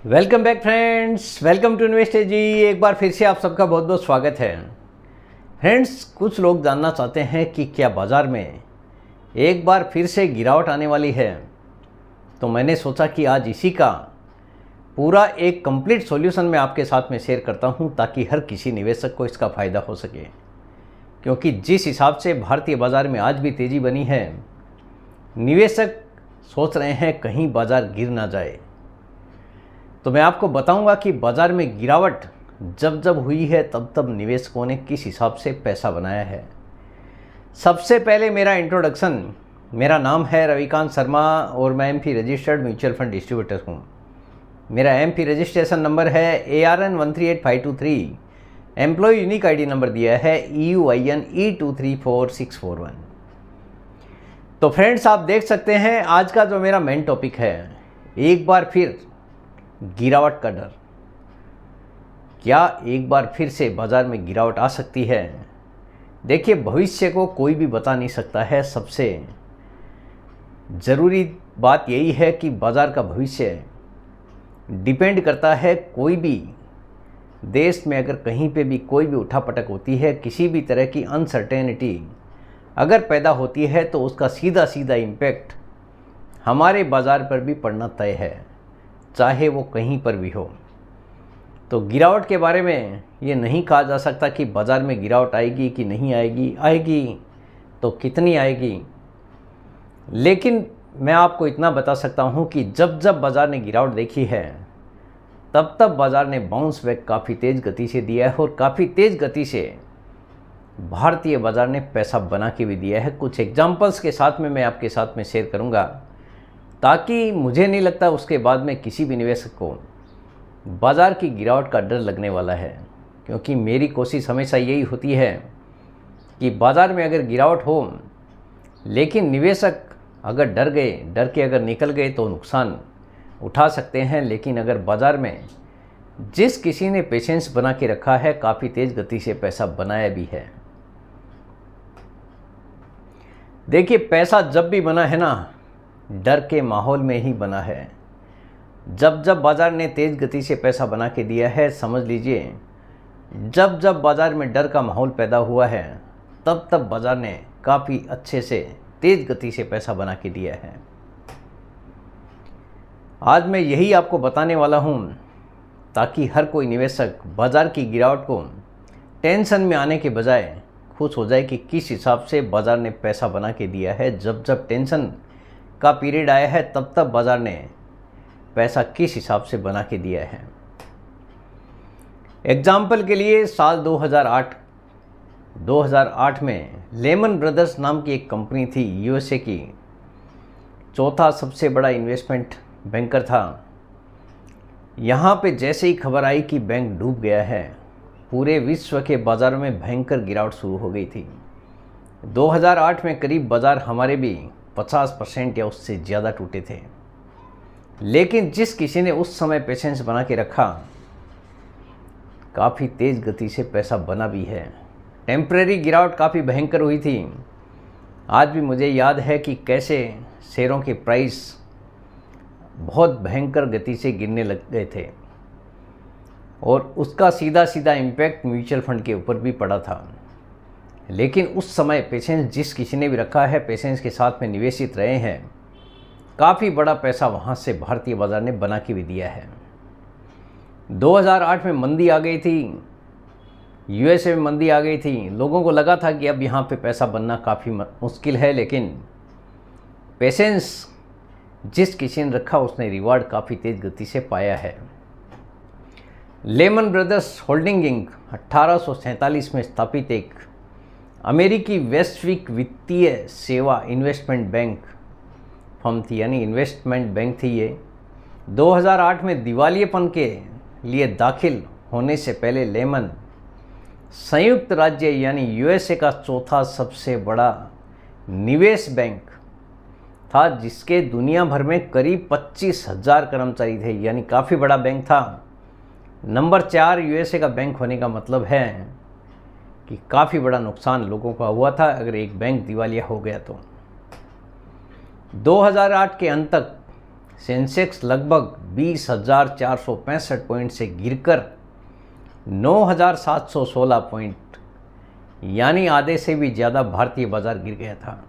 Welcome back friends, welcome to investor ji. एक बार फिर से आप सबका बहुत बहुत स्वागत है। फ्रेंड्स, कुछ लोग जानना चाहते हैं कि क्या बाज़ार में एक बार फिर से गिरावट आने वाली है। तो मैंने सोचा कि आज इसी का पूरा एक कंप्लीट सॉल्यूशन मैं आपके साथ में शेयर करता हूं, ताकि हर किसी निवेशक को इसका फ़ायदा हो सके। क्योंकि जिस हिसाब से भारतीय बाज़ार में आज भी तेज़ी बनी है, निवेशक सोच रहे हैं कहीं बाज़ार गिर ना जाए। तो मैं आपको बताऊंगा कि बाज़ार में गिरावट जब जब हुई है तब तब निवेशकों ने किस हिसाब से पैसा बनाया है। सबसे पहले मेरा इंट्रोडक्शन, मेरा नाम है रविकांत शर्मा और मैं AMFI registered mutual fund distributor हूँ। मेरा एमपी रजिस्ट्रेशन नंबर है ARN 138523। Employee unique ID number दिया है EUIN E234641। तो फ्रेंड्स, आप देख सकते हैं आज का जो मेरा मेन टॉपिक है, एक बार फिर गिरावट का डर। क्या एक बार फिर से बाज़ार में गिरावट आ सकती है? देखिए, भविष्य को कोई भी बता नहीं सकता है। सबसे ज़रूरी बात यही है कि बाज़ार का भविष्य डिपेंड करता है। कोई भी देश में अगर कहीं पे भी कोई भी उठापटक होती है, किसी भी तरह की अनसर्टेनिटी अगर पैदा होती है, तो उसका सीधा सीधा इम्पैक्ट हमारे बाज़ार पर भी पड़ना तय है, चाहे वो कहीं पर भी हो। तो गिरावट के बारे में ये नहीं कहा जा सकता कि बाज़ार में गिरावट आएगी कि नहीं आएगी, आएगी तो कितनी आएगी। लेकिन मैं आपको इतना बता सकता हूँ कि जब जब बाज़ार ने गिरावट देखी है, तब तब बाज़ार ने बाउंस बैक काफ़ी तेज़ गति से दिया है और काफ़ी तेज़ गति से भारतीय बाज़ार ने पैसा बना के भी दिया है। कुछ एग्जाम्पल्स के साथ में मैं आपके साथ में शेयर करूँगा, ताकि मुझे नहीं लगता उसके बाद में किसी भी निवेशक को बाज़ार की गिरावट का डर लगने वाला है। क्योंकि मेरी कोशिश हमेशा यही होती है कि बाज़ार में अगर गिरावट हो, लेकिन निवेशक अगर डर गए, डर के अगर निकल गए तो नुकसान उठा सकते हैं। लेकिन अगर बाज़ार में जिस किसी ने पेशेंस बना के रखा है, काफ़ी तेज़ गति से पैसा बनाया भी है। देखिए, पैसा जब भी बना है ना, डर के माहौल में ही बना है। जब जब बाज़ार ने तेज़ गति से पैसा बना के दिया है, समझ लीजिए जब जब बाज़ार में डर का माहौल पैदा हुआ है, तब तब बाज़ार ने काफ़ी अच्छे से तेज़ गति से पैसा बना के दिया है। आज मैं यही आपको बताने वाला हूँ, ताकि हर कोई निवेशक बाज़ार की गिरावट को टेंशन में आने के बजाय खुश हो जाए कि किस हिसाब से बाज़ार ने पैसा बना के दिया है। जब जब टेंशन का पीरियड आया है, तब तब बाज़ार ने पैसा किस हिसाब से बना के दिया है। एग्जाम्पल के लिए साल 2008 में लेमन ब्रदर्स नाम की एक कंपनी थी, USA की, चौथा सबसे बड़ा इन्वेस्टमेंट बैंकर था। यहाँ पे जैसे ही खबर आई कि बैंक डूब गया है, पूरे विश्व के बाज़ारों में भयंकर गिरावट शुरू हो गई थी। 2008 में करीब बाज़ार हमारे भी 50% या उससे ज़्यादा टूटे थे। लेकिन जिस किसी ने उस समय पेशेंस बना के रखा, काफ़ी तेज़ गति से पैसा बना भी है। टेम्परेरी गिरावट काफ़ी भयंकर हुई थी। आज भी मुझे याद है कि कैसे शेयरों के प्राइस बहुत भयंकर गति से गिरने लग गए थे, और उसका सीधा सीधा इम्पैक्ट म्यूचुअल फंड के ऊपर भी पड़ा था। लेकिन उस समय पेशेंस जिस किसी ने भी रखा है, पेशेंस के साथ में निवेशित रहे हैं, काफ़ी बड़ा पैसा वहाँ से भारतीय बाज़ार ने बना के भी दिया है। 2008 में मंदी आ गई थी, USA में मंदी आ गई थी। लोगों को लगा था कि अब यहाँ पे पैसा बनना काफ़ी मुश्किल है, लेकिन पेशेंस जिस किसी ने रखा, उसने रिवार्ड काफ़ी तेज़ गति से पाया है। लेमन ब्रदर्स होल्डिंग इंक 1847 में स्थापित एक अमेरिकी वैश्विक वित्तीय सेवा इन्वेस्टमेंट बैंक फर्म थी, यानी इन्वेस्टमेंट बैंक थी ये। 2008 में दिवालियेपन के लिए दाखिल होने से पहले लेमन संयुक्त राज्य यानी USA का चौथा सबसे बड़ा निवेश बैंक था, जिसके दुनिया भर में करीब 25,000 कर्मचारी थे, यानी काफ़ी बड़ा बैंक था। नंबर 4 USA का बैंक होने का मतलब है कि काफ़ी बड़ा नुकसान लोगों का हुआ था अगर एक बैंक दिवालिया हो गया तो। 2008 के अंत तक सेंसेक्स लगभग 20,465 पॉइंट से गिरकर 9,716 पॉइंट यानी आधे से भी ज़्यादा भारतीय बाजार गिर गया था।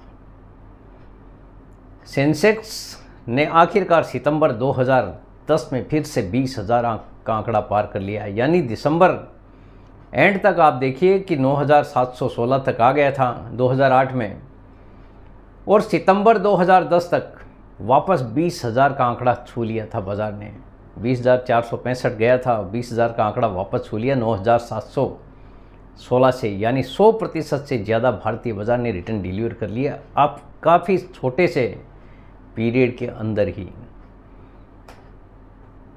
सेंसेक्स ने आखिरकार सितंबर 2010 में फिर से 20,000 का आंकड़ा पार कर लिया, यानी दिसंबर एंड तक आप देखिए कि 9,716 तक आ गया था 2008 में, और सितंबर 2010 तक वापस 20,000 का आंकड़ा छू लिया था बाज़ार ने। 20,465 गया था, 20,000 का आंकड़ा वापस छू लिया 9,716 से, यानी 100% से ज़्यादा भारतीय बाज़ार ने रिटर्न डिलीवर कर लिया आप काफ़ी छोटे से पीरियड के अंदर ही।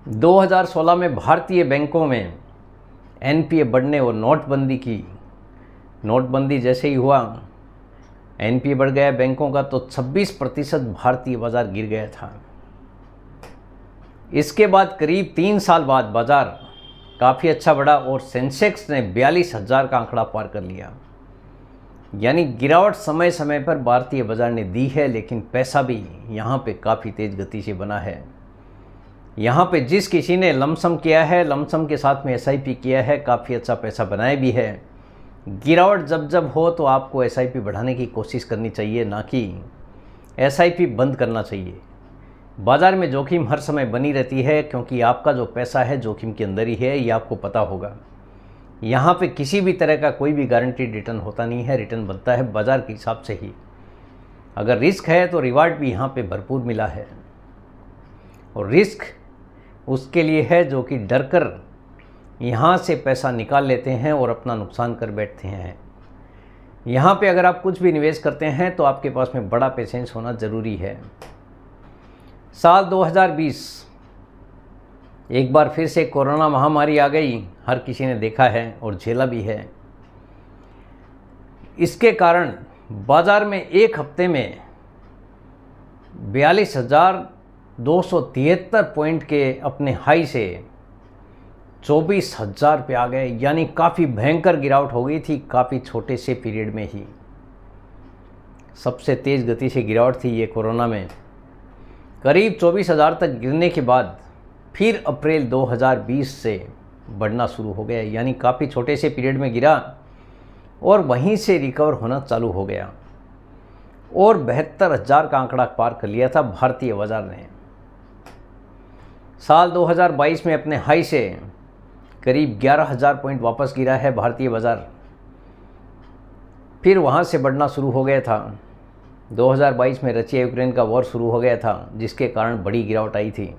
2016 में भारतीय बैंकों में एनपीए बढ़ने और नोटबंदी जैसे ही हुआ, एनपीए बढ़ गया बैंकों का, तो 26% भारतीय बाज़ार गिर गया था। इसके बाद करीब 3 साल बाद बाज़ार काफ़ी अच्छा बढ़ा और सेंसेक्स ने 42,000 का आंकड़ा पार कर लिया, यानी गिरावट समय समय पर भारतीय बाज़ार ने दी है, लेकिन पैसा भी यहाँ पे काफ़ी तेज़ गति से बना है। यहाँ पे जिस किसी ने लमसम किया है, लमसम के साथ में एसआईपी किया है, काफ़ी अच्छा पैसा बनाया भी है। गिरावट जब हो तो आपको एसआईपी बढ़ाने की कोशिश करनी चाहिए, ना कि एसआईपी बंद करना चाहिए। बाज़ार में जोखिम हर समय बनी रहती है, क्योंकि आपका जो पैसा है जोखिम के अंदर ही है, ये आपको पता होगा। यहाँ पे किसी भी तरह का कोई भी गारंटीड रिटर्न होता नहीं है, रिटर्न बनता है बाज़ार के हिसाब से ही। अगर रिस्क है तो रिवार्ड भी यहाँ पे भरपूर मिला है, और रिस्क उसके लिए है जो कि डर कर यहाँ से पैसा निकाल लेते हैं और अपना नुकसान कर बैठते हैं। यहाँ पे अगर आप कुछ भी निवेश करते हैं तो आपके पास में बड़ा पेशेंस होना ज़रूरी है। साल 2020 एक बार फिर से कोरोना महामारी आ गई, हर किसी ने देखा है और झेला भी है। इसके कारण बाज़ार में एक हफ्ते में 42,273 पॉइंट के अपने हाई से 24,000 पे आ गए, यानी काफ़ी भयंकर गिरावट हो गई थी काफ़ी छोटे से पीरियड में ही। सबसे तेज़ गति से गिरावट थी ये कोरोना में। करीब 24,000 तक गिरने के बाद फिर अप्रैल 2020 से बढ़ना शुरू हो गया, यानी काफ़ी छोटे से पीरियड में गिरा और वहीं से रिकवर होना चालू हो गया और 72,000 का आंकड़ा पार कर लिया था भारतीय बाज़ार ने। साल 2022 में अपने हाई से करीब 11,000 पॉइंट वापस गिरा है भारतीय बाज़ार, फिर वहाँ से बढ़ना शुरू हो गया था। 2022 में रशिया यूक्रेन का वॉर शुरू हो गया था, जिसके कारण बड़ी गिरावट आई थी।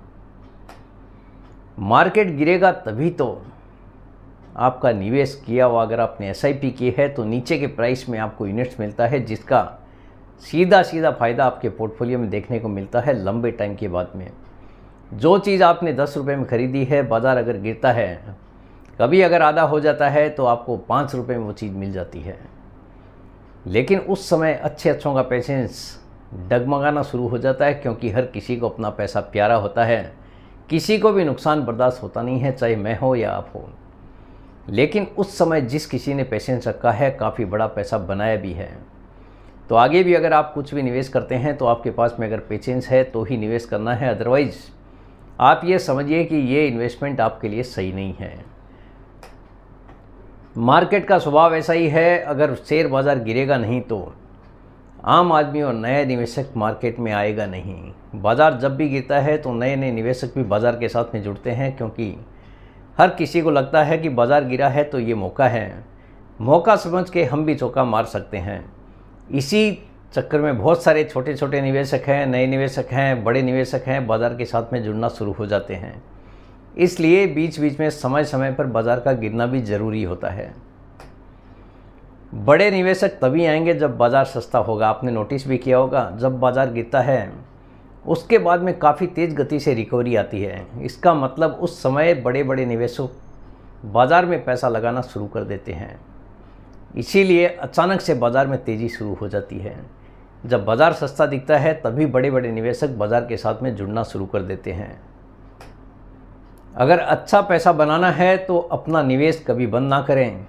मार्केट गिरेगा तभी तो आपका निवेश किया हुआ, अगर आपने एसआईपी की है तो नीचे के प्राइस में आपको यूनिट्स मिलता है, जिसका सीधा फ़ायदा आपके पोर्टफोलियो में देखने को मिलता है लंबे टाइम के बाद में। जो चीज़ आपने 10 रुपये में ख़रीदी है, बाज़ार अगर गिरता है, कभी अगर आधा हो जाता है तो आपको 5 रुपये में वो चीज़ मिल जाती है, लेकिन उस समय अच्छों का पेशेंस डगमगाना शुरू हो जाता है, क्योंकि हर किसी को अपना पैसा प्यारा होता है। किसी को भी नुकसान बर्दाश्त होता नहीं है, चाहे मैं हो या आप हो। लेकिन उस समय जिस किसी ने पेशेंस रखा है, काफ़ी बड़ा पैसा बनाया भी है। तो आगे भी अगर आप कुछ भी निवेश करते हैं तो आपके पास में अगर पेशेंस है तो ही निवेश करना है, अदरवाइज़ आप ये समझिए कि ये इन्वेस्टमेंट आपके लिए सही नहीं है। मार्केट का स्वभाव ऐसा ही है, अगर शेयर बाज़ार गिरेगा नहीं तो आम आदमी और नया निवेशक मार्केट में आएगा नहीं। बाज़ार जब भी गिरता है तो नए निवेशक भी बाज़ार के साथ में जुड़ते हैं, क्योंकि हर किसी को लगता है कि बाज़ार गिरा है तो ये मौका है, मौका समझ के हम भी चौका मार सकते हैं। इसी चक्कर में बहुत सारे छोटे निवेशक हैं, नए निवेशक हैं, बड़े निवेशक हैं, बाज़ार के साथ में जुड़ना शुरू हो जाते हैं। इसलिए बीच बीच में समय पर बाज़ार का गिरना भी ज़रूरी होता है। बड़े निवेशक तभी आएंगे जब बाज़ार सस्ता होगा। आपने नोटिस भी किया होगा, जब बाज़ार गिरता है उसके बाद में काफ़ी तेज़ गति से रिकवरी आती है। इसका मतलब उस समय बड़े निवेशक बाज़ार में पैसा लगाना शुरू कर देते हैं, इसीलिए अचानक से बाज़ार में तेज़ी शुरू हो जाती है। जब बाज़ार सस्ता दिखता है तभी बड़े निवेशक बाज़ार के साथ में जुड़ना शुरू कर देते हैं। अगर अच्छा पैसा बनाना है तो अपना निवेश कभी बंद ना करें।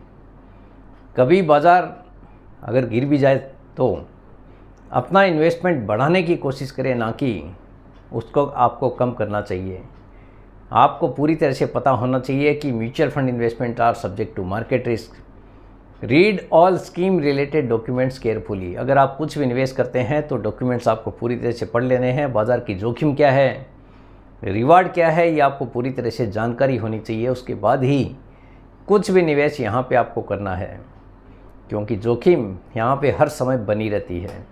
कभी बाज़ार अगर गिर भी जाए तो अपना इन्वेस्टमेंट बढ़ाने की कोशिश करें, ना कि उसको आपको कम करना चाहिए। आपको पूरी तरह से पता होना चाहिए कि mutual fund investment are subject to market risk. Read all scheme related documents carefully. अगर आप कुछ भी निवेश करते हैं तो डॉक्यूमेंट्स आपको पूरी तरह से पढ़ लेने हैं। बाज़ार की जोखिम क्या है, रिवार्ड क्या है, ये आपको पूरी तरह से जानकारी होनी चाहिए। उसके बाद ही कुछ भी निवेश यहाँ पे आपको करना है, क्योंकि जोखिम यहाँ पे हर समय बनी रहती है।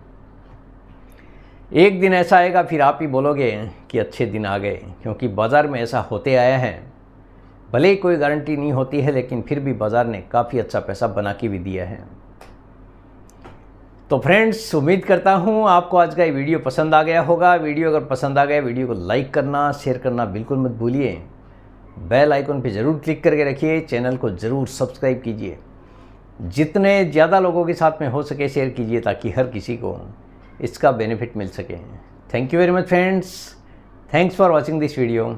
एक दिन ऐसा आएगा फिर आप ही बोलोगे कि अच्छे दिन आ गए, क्योंकि बाज़ार में ऐसा होते आया है। भले ही कोई गारंटी नहीं होती है, लेकिन फिर भी बाज़ार ने काफ़ी अच्छा पैसा बना के भी दिया है। तो फ्रेंड्स, उम्मीद करता हूँ आपको आज का ये वीडियो पसंद आ गया होगा। वीडियो अगर पसंद आ गया, वीडियो को लाइक करना, शेयर करना बिल्कुल मत भूलिए। बेल आइकन पे ज़रूर क्लिक करके रखिए। चैनल को ज़रूर सब्सक्राइब कीजिए। जितने ज़्यादा लोगों के साथ में हो सके शेयर कीजिए, ताकि हर किसी को इसका बेनिफिट मिल सके। Thank you very much friends. Thanks for watching this video.